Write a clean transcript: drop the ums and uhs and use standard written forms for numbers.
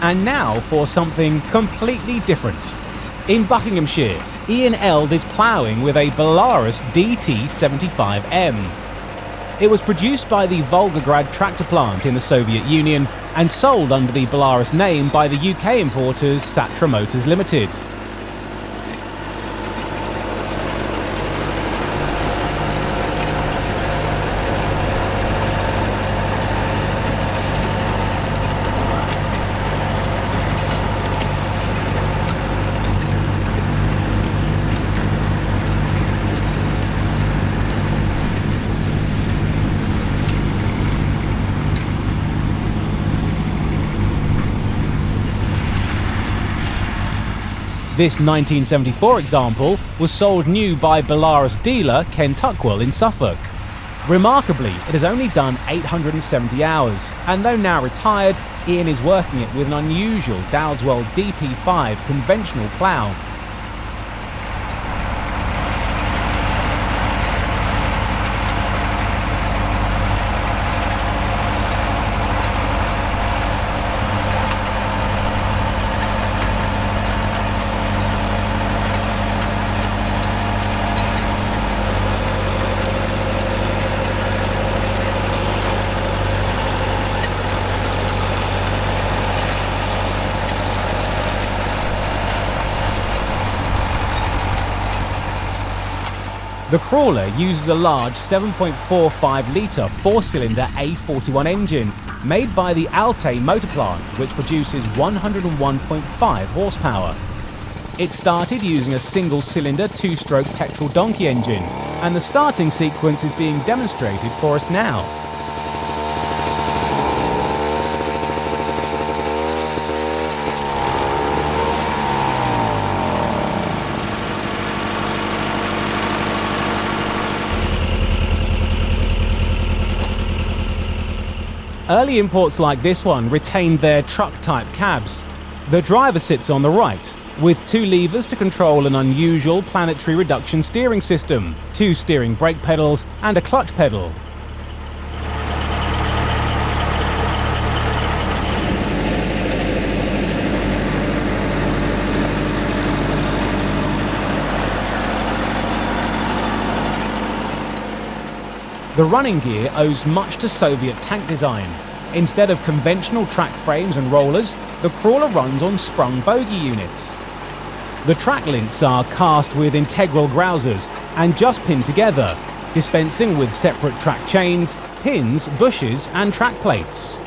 And now for something completely different. In Buckinghamshire, Ian Eld is ploughing with a Belarus DT-75M. It was produced by the Volgograd Tractor plant in the Soviet Union and sold under the Belarus name by the UK importers Satra Motors Limited. This 1974 example was sold new by Belarus dealer Ken Tuckwell in Suffolk. Remarkably, it has only done 870 hours, and though now retired, Ian is working it with an unusual Dowdeswell DP5 conventional plough. The crawler uses a large 7.45-litre four-cylinder A41 engine made by the Alte motor plant, which produces 101.5 horsepower. It started using a single-cylinder two-stroke petrol donkey engine, and the starting sequence is being demonstrated for us now. Early imports like this one retained their truck-type cabs. The driver sits on the right, with two levers to control an unusual planetary reduction steering system, two steering brake pedals and a clutch pedal. The running gear owes much to Soviet tank design. Instead of conventional track frames and rollers, the crawler runs on sprung bogie units. The track links are cast with integral grousers and just pinned together, dispensing with separate track chains, pins, bushes and track plates.